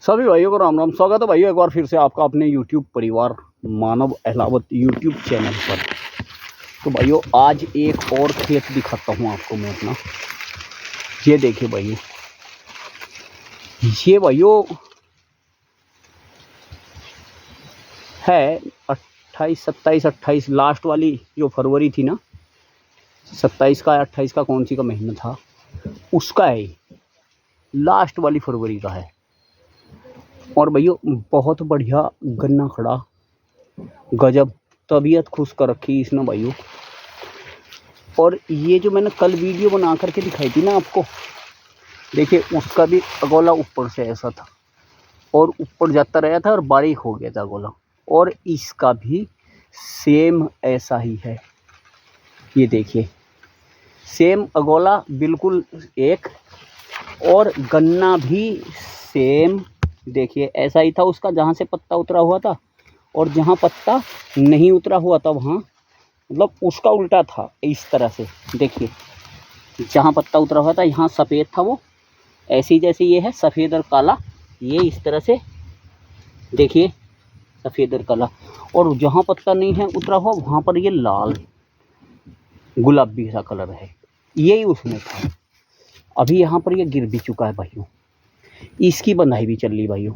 सभी भाइयों को राम राम। स्वागत है भाइयों एक बार फिर से आपका अपने YouTube परिवार मानव अहलावत YouTube चैनल पर। तो भाइयों आज एक और खेत दिखाता हूँ आपको मैं अपना। ये देखिए भाइयों, ये भाइयों है 28 27 28 लास्ट वाली जो फरवरी थी ना, 27 का 28 का कौन सी का महीना था उसका है, लास्ट वाली फरवरी का है। और भैया बहुत बढ़िया गन्ना खड़ा, गजब, तबीयत खुश कर रखी इसने भाइयों। और ये जो मैंने कल वीडियो बना करके दिखाई थी ना आपको, देखिए उसका भी अगोला ऊपर से ऐसा था और ऊपर जाता रहा था और बारीक हो गया था अगोला, और इसका भी सेम ऐसा ही है। ये देखिए सेम अगोला बिल्कुल एक, और गन्ना भी सेम देखिए ऐसा ही था उसका, जहाँ से पत्ता उतरा हुआ था और जहाँ पत्ता नहीं उतरा हुआ था वहाँ मतलब उसका उल्टा था। इस तरह से देखिए, जहाँ पत्ता उतरा हुआ था यहाँ सफ़ेद था वो, ऐसी जैसे ये है सफ़ेद और काला, ये इस तरह से देखिए सफ़ेद और काला, और जहाँ पत्ता नहीं है उतरा हुआ वहाँ पर ये लाल गुलाबी सा कलर है, यही उसमें था। अभी यहाँ पर ये गिर भी चुका है भाइयों, इसकी बंधाई भी चल रही भाइयों।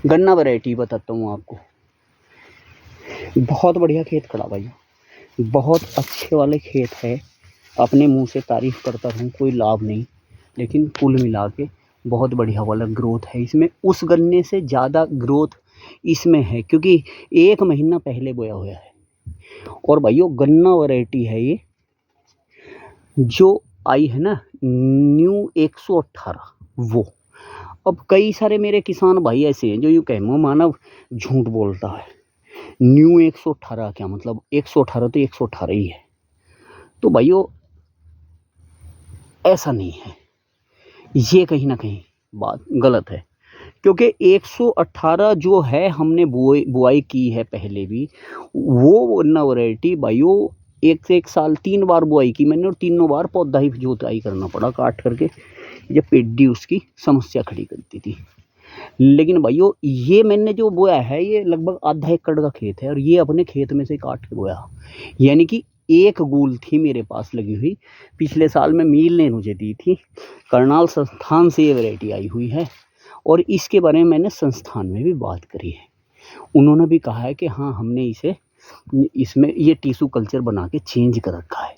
गन्ना वैरायटी बताता हूँ आपको, बहुत बढ़िया खेत खड़ा भाइयों, बहुत अच्छे वाले खेत है। अपने मुंह से तारीफ करता रहूँ कोई लाभ नहीं, लेकिन कुल मिला के बहुत बढ़िया वाला ग्रोथ है इसमें। उस गन्ने से ज़्यादा ग्रोथ इसमें है क्योंकि 1 महीना पहले बोया हुआ है। और भाइयों गन्ना वैरायटी है ये जो आई है ना न्यू 118 वो। अब कई सारे मेरे किसान भाई ऐसे हैं जो यूँ कहें मानव झूठ बोलता है, न्यू 118 क्या मतलब, 118 तो 118 ही है। तो भाइयों ऐसा नहीं है, ये कहीं ना कहीं बात गलत है, क्योंकि 118 जो है हमने बुआई की है पहले भी, वो गन्ना वैरायटी भाइयों 1 से 1 साल 3 बार बुआई की मैंने, और तीनों बार पौधा ही जोताई करना पड़ा काट करके, जब पेडी उसकी समस्या खड़ी करती थी। लेकिन भाइयों ये मैंने जो बोया है ये लगभग आधा एकड़ का खेत है, और ये अपने खेत में से काट के बोया, यानी कि एक गूल थी मेरे पास लगी हुई, पिछले साल में मील ने मुझे दी थी, करनाल संस्थान से ये वैरायटी आई हुई है। और इसके बारे में मैंने संस्थान में भी बात करी है, उन्होंने भी कहा है कि हाँ हमने इसे इसमें ये टिश्यू कल्चर बना के चेंज कर रखा है।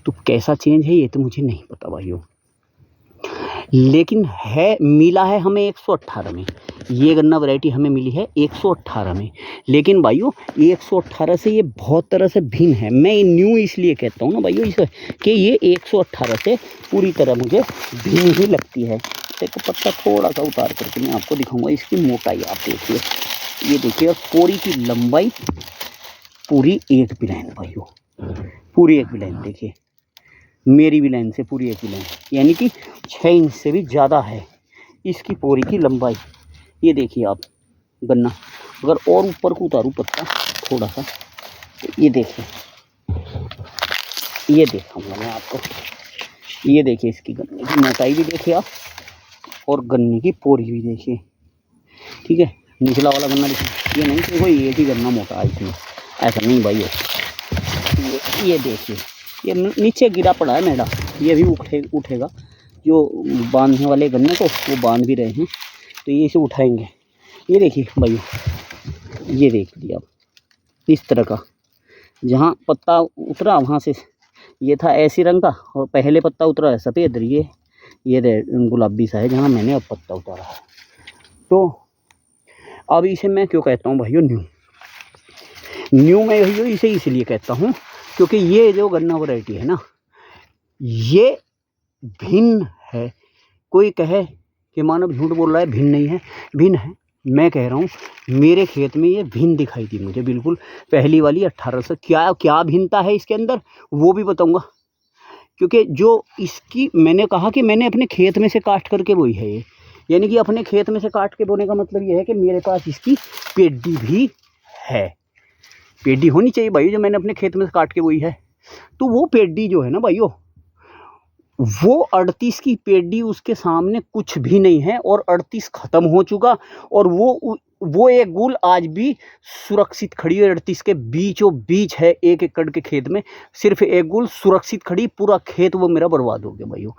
तो कैसा चेंज है ये तो मुझे नहीं पता भाइयों, लेकिन है मिला है हमें 118 में, ये गन्ना वैरायटी हमें मिली है 118 में। लेकिन भाइयों 118 से ये बहुत तरह से भिन्न है। मैं न्यू इसलिए कहता हूँ ना भाइयों इसे कि ये 118 से पूरी तरह मुझे भिन्न ही लगती है। देखो पत्ता थोड़ा सा उतार करके मैं आपको दिखाऊंगा इसकी मोटाई, आप देखिए, ये देखिए, और पूरी की लंबाई पूरी एक भी लाइन भाइयों, पूरी एक भी लाइन देखिए, मेरी भी लाइन से पूरी एक ही लाइन, यानी कि 6 इंच से भी ज़्यादा है इसकी पोरी की लंबाई। ये देखिए आप गन्ना, अगर और ऊपर को उतारूँ पत्ता थोड़ा सा, तो ये देखिए, ये दिखाऊंगा मैं आपको, ये देखिए इसकी गन्ने की मोटाई भी देखिए आप, और गन्ने की पोरी भी देखिए, ठीक है। निचला वाला गन्ना देखिए, ये नहीं कि कोई एक ही गन्ना मोटा है इसमें, ऐसा नहीं भाई। ये देखिए ये नीचे गिरा पड़ा है मेरा, ये भी उठेगा, जो बांधने वाले गन्ने को वो बांध भी रहे हैं, तो ये इसे उठाएंगे। ये देखिए भाई, ये देख लिया आप, इस तरह का जहाँ पत्ता उतरा वहाँ से ये था ऐसी रंग का, और पहले पत्ता उतरा है सफ़ेद, ये गुलाबी सा है जहाँ मैंने अब पत्ता उतारा है। तो अब इसे मैं क्यों कहता हूँ भाइयों न्यू मैं भाइयों इसे इसलिए कहता हूँ क्योंकि ये जो गन्ना वैरायटी है ना ये भिन्न है। कोई कहे कि मानव झूठ बोल रहा है, भिन्न नहीं है, भिन्न है। मैं कह रहा हूँ मेरे खेत में ये भिन्न दिखाई दी मुझे बिल्कुल, पहली वाली 18 से। क्या भिन्नता है इसके अंदर वो भी बताऊँगा, क्योंकि जो इसकी मैंने कहा कि मैंने अपने खेत में से काट करके बोई है ये, यानी कि अपने खेत में से काट के बोने का मतलब ये है कि मेरे पास इसकी पेडी भी है, पेडी होनी चाहिए भाई, जो मैंने अपने खेत में से काट के बोई है। तो वो पेडी जो है ना भाइयों वो 38 की पेडी उसके सामने कुछ भी नहीं है और 38 खत्म हो चुका और वो एक गुल आज भी सुरक्षित खड़ी है। 38 के बीचों बीच है 1 एकड़ के खेत में, सिर्फ एक गुल सुरक्षित खड़ी, पूरा खेत वो मेरा बर्बाद हो गया भाइयों।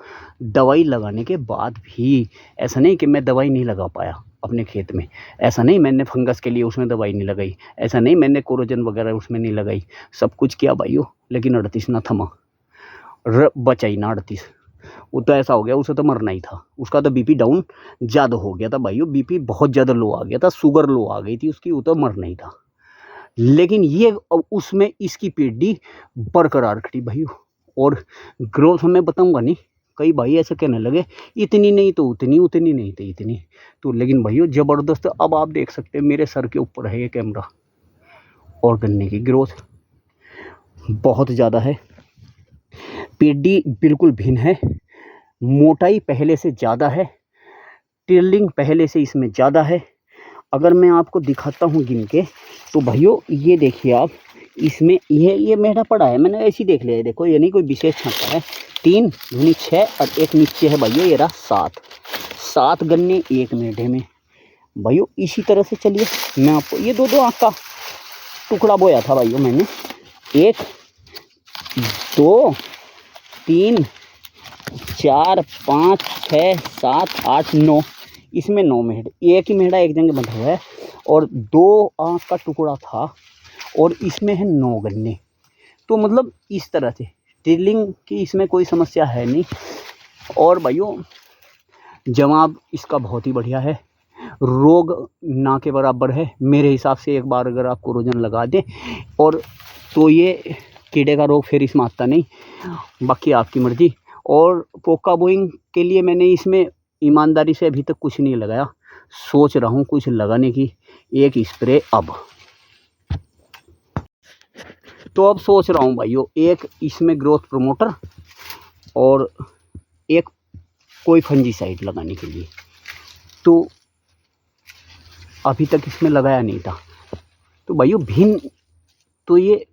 दवाई लगाने के बाद भी ऐसा नहीं कि मैं दवाई नहीं लगा पाया अपने खेत में, ऐसा नहीं मैंने फंगस के लिए उसमें दवाई नहीं लगाई, ऐसा नहीं मैंने कोरोजन वगैरह उसमें नहीं लगाई, सब कुछ किया भाइयों, लेकिन 38 ना थमा, बचा ही ना 38। वो तो ऐसा हो गया, उसे तो मरना ही था, उसका तो बीपी डाउन ज़्यादा हो गया था भाइयों, बीपी बहुत ज़्यादा लो आ गया था, शुगर लो आ गई थी उसकी, वो तो मरना ही था। लेकिन ये उसमें इसकी पेडी बरकरार खड़ी भाइयों, और ग्रोथ मैं बताऊंगा नहीं, कई भाई ऐसे कहने लगे इतनी नहीं तो उतनी, उतनी नहीं तो इतनी, तो लेकिन भाइयों ज़बरदस्त। अब आप देख सकते हैं मेरे सर के ऊपर है ये कैमरा, और गन्ने की ग्रोथ बहुत ज़्यादा है, पेडी बिल्कुल भिन्न है, मोटाई पहले से ज़्यादा है, टिल्लिंग पहले से इसमें ज़्यादा है। अगर मैं आपको दिखाता हूँ गिन के, तो भाइयों ये देखिए आप, इसमें ये मेढ़ा पड़ा है, मैंने ऐसे ही देख लिया है, देखो ये नहीं कोई विशेष छांटा है, 3 दूनी 6 और एक नीचे है भाइयों, ये रहा 7 गन्ने एक मेढ़े में भाइयों। इसी तरह से चलिए मैं आपको ये 2 आँख का टुकड़ा बोया था भाइयों मैंने, 1 2 3 4 5 6 7 8 9, इसमें 9 मेढ़े, एक ही मेढ़ा एक जगह बंधा हुआ है, और 2 आँख का टुकड़ा था, और इसमें है 9 गन्ने। तो मतलब इस तरह से टिल्लिंग की इसमें कोई समस्या है नहीं। और भाइयों जवाब इसका बहुत ही बढ़िया है, रोग ना के बराबर है मेरे हिसाब से। एक बार अगर आप कोरोजन लगा दें और तो ये कीड़े का रोग फिर इसमें आता नहीं, बाकी आपकी मर्जी। और पोका बोइंग के लिए मैंने इसमें ईमानदारी से अभी तक कुछ नहीं लगाया, सोच रहा हूँ कुछ लगाने की, एक स्प्रे अब सोच रहा हूँ भाइयों, एक इसमें ग्रोथ प्रमोटर और एक कोई फंजीसाइड लगाने के लिए, तो अभी तक इसमें लगाया नहीं था। तो भाइयों भिन्न तो ये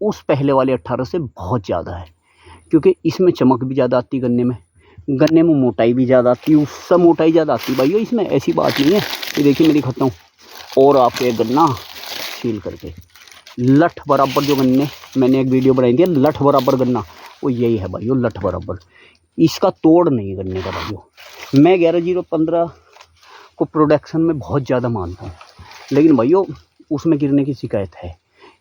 उस पहले वाले 18 से बहुत ज़्यादा है, क्योंकि इसमें चमक भी ज़्यादा आती, गन्ने में मोटाई भी ज़्यादा आती, उससे मोटाई ज़्यादा आती भाइयों, इसमें ऐसी बात नहीं है। ये देखिए मैं दिखाता हूँ, और आपको एक गन्ना छील करके लठ बराबर, जो गन्ने मैंने एक वीडियो बनाई थी लठ बराबर गन्ना, वो यही है भाइयों, लठ बराबर, इसका तोड़ नहीं गन्ने का भाइयों। मैं 11-0-15 को प्रोडक्शन में बहुत ज़्यादा मानता हूँ, लेकिन भाइयों उसमें गिरने की शिकायत है,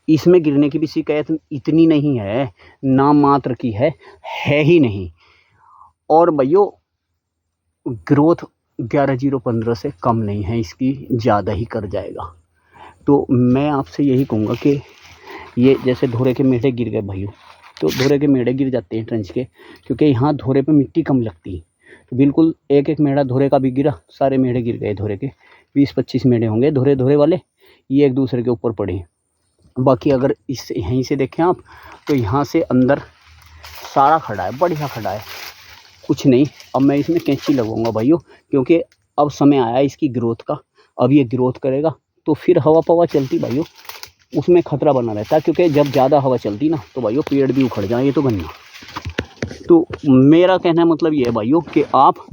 इसमें गिरने की भी शिकायत इतनी नहीं है, नाम मात्र की है ही नहीं। और भाइयों ग्रोथ 11-0-15 से कम नहीं है, इसकी ज़्यादा ही कर जाएगा। तो मैं आपसे यही कहूँगा कि ये जैसे धोरे के मेढ़े गिर गए भाइयों, तो धोरे के मेढ़े गिर जाते हैं ट्रेंच के, क्योंकि यहाँ धोरे पे मिट्टी कम लगती है, तो बिल्कुल एक एक मेढ़ा धोरे का भी गिरा, सारे मेढ़े गिर गए धोरे के, 20-25 मेढ़े होंगे धोरे वाले, ये एक दूसरे के ऊपर पड़े। बाकी अगर इस यहीं से देखें आप, तो यहाँ से अंदर सारा खड़ा है, बढ़िया खड़ा है, कुछ नहीं। अब मैं इसमें कैंची लगाऊंगा भाइयों, क्योंकि अब समय आया इसकी ग्रोथ का, अब ये ग्रोथ करेगा, तो फिर हवा पवा चलती भाइयों उसमें खतरा बना रहता है, क्योंकि जब ज़्यादा हवा चलती ना तो भाइयों पेड़ भी उखड़ जाए, ये तो गन्ना। तो मेरा कहना मतलब ये है भाइयों कि आप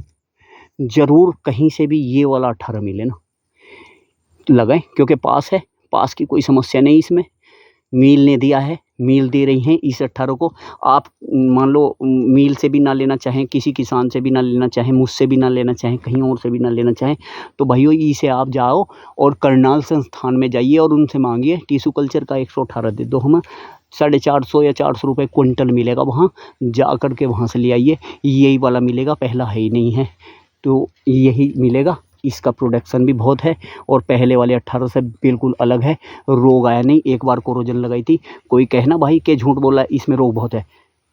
ज़रूर कहीं से भी ये वाला 18 मिले ना लगाएं, क्योंकि पास है, पास की कोई समस्या नहीं, इसमें मील ने दिया है, मील दे रही हैं इस 18 को। आप मान लो मील से भी ना लेना चाहें, किसी किसान से भी ना लेना चाहें, मुझसे भी ना लेना चाहें, कहीं और से भी ना लेना चाहें, तो भाइयों इसे आप जाओ और करनाल संस्थान में जाइए और उनसे मांगिए, टिश्यू कल्चर का 118 दे दो, हमें 450 या 400 रुपये क्विंटल मिलेगा, वहाँ जा कर के वहाँ से ले आइए, यही वाला मिलेगा, पहला है ही नहीं है, तो यही मिलेगा। इसका प्रोडक्शन भी बहुत है और पहले वाले 18 से बिल्कुल अलग है, रोग आया नहीं। एक बार कोरोजन लगाई थी, कोई कहना भाई के झूठ बोला है इसमें रोग बहुत है,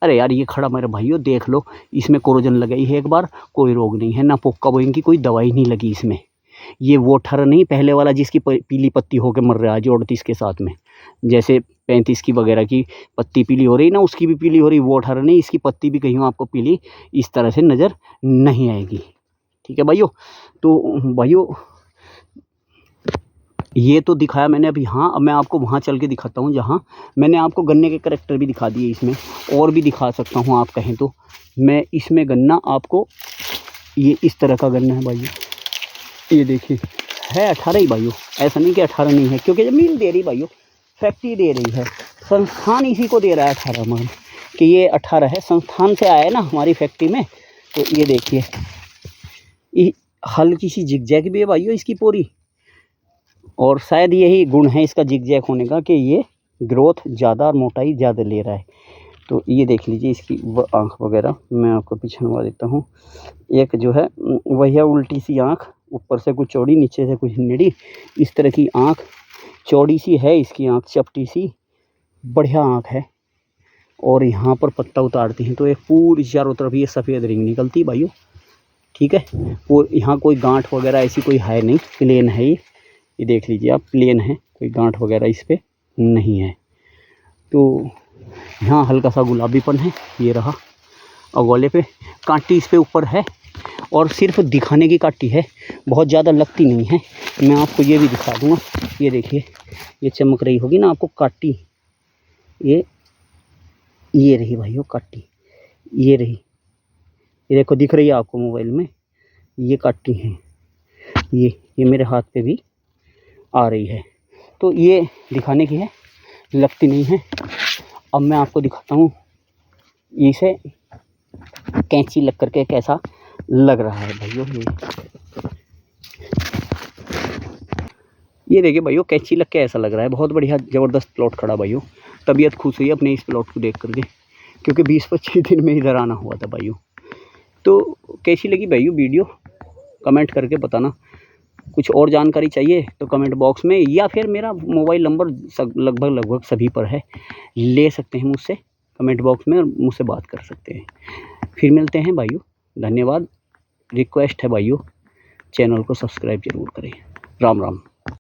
अरे यार ये खड़ा मेरे भाइयों देख लो, इसमें कोरोजन लगाई है एक बार, कोई रोग नहीं है, ना पोक्का बोइंग की कोई दवाई नहीं लगी इसमें। ये वो 18 नहीं पहले वाला जिसकी पीली पत्ती होकर मर रहा है, जो 38 के साथ में, जैसे 35 की वगैरह की पत्ती पीली हो रही ना, उसकी भी पीली हो रही, वो 18 नहीं, इसकी पत्ती भी कहीं आपको पीली इस तरह से नज़र नहीं आएगी। ठीक है भाइयों, तो भाइयों ये तो दिखाया मैंने अभी। हाँ, अब मैं आपको वहाँ चल के दिखाता हूँ जहाँ मैंने आपको गन्ने के करैक्टर भी दिखा दिए। इसमें और भी दिखा सकता हूँ आप कहें तो। मैं इसमें गन्ना आपको, ये इस तरह का गन्ना है भाइयों, ये देखिए है 18 ही भाइयों, ऐसा नहीं कि 18 नहीं है, क्योंकि ज़मीन दे रही भाइयों, फैक्ट्री दे रही है, संस्थान इसी को दे रहा है 18 मान कि ये 18 है, संस्थान से आया है ना हमारी फैक्ट्री में। तो ये देखिए हल्की सी जिगजैग भी है भाइयों इसकी पूरी, और शायद यही गुण है इसका जिगजैग होने का कि ये ग्रोथ ज़्यादा और मोटाई ज़्यादा ले रहा है। तो ये देख लीजिए इसकी आँख वगैरह, मैं आपको पीछे नवा देता हूँ। एक जो है वही उल्टी सी आँख, ऊपर से कुछ चौड़ी नीचे से कुछ निड़ी, इस तरह की आँख चौड़ी सी है इसकी आँख, चपटी सी, बढ़िया आँख है। और यहाँ पर पत्ता उतारती हैं तो एक पूरी चारों तरफ ये सफ़ेद रिंग निकलती है भाइयों, ठीक है। और यहाँ कोई गांठ वगैरह ऐसी कोई है नहीं, प्लेन है ये देख लीजिए आप, प्लेन है, कोई गांठ वगैरह इस पर नहीं है। तो यहाँ हल्का सा गुलाबीपन है, ये रहा। और गोले पे कांटी इस पे ऊपर है, और सिर्फ दिखाने की काटी है, बहुत ज़्यादा लगती नहीं है। मैं आपको ये भी दिखा दूँगा, ये देखिए ये चमक रही होगी ना आपको काटी, ये रही भाइयों काटी, ये रही, ये देखो दिख रही है आपको मोबाइल में, ये काटी है, ये मेरे हाथ पे भी आ रही है। तो ये दिखाने की है, लगती नहीं है। अब मैं आपको दिखाता हूँ इसे कैंची लग करके कैसा लग रहा है भाइयों। ये देखिए भाइयों कैंची लग के ऐसा लग रहा है, बहुत बढ़िया ज़बरदस्त प्लॉट खड़ा भाइयों। तबीयत खुश हुई अपने इस प्लॉट को देख करके, क्योंकि 20-25 दिन में इधर आना हुआ था भाइयों। तो कैसी लगी भाइयों वीडियो, कमेंट करके बताना। कुछ और जानकारी चाहिए तो कमेंट बॉक्स में, या फिर मेरा मोबाइल नंबर लगभग सभी पर है, ले सकते हैं मुझसे, कमेंट बॉक्स में मुझसे बात कर सकते हैं। फिर मिलते हैं भाइयों, धन्यवाद। रिक्वेस्ट है भाइयों, चैनल को सब्सक्राइब जरूर करें। राम राम।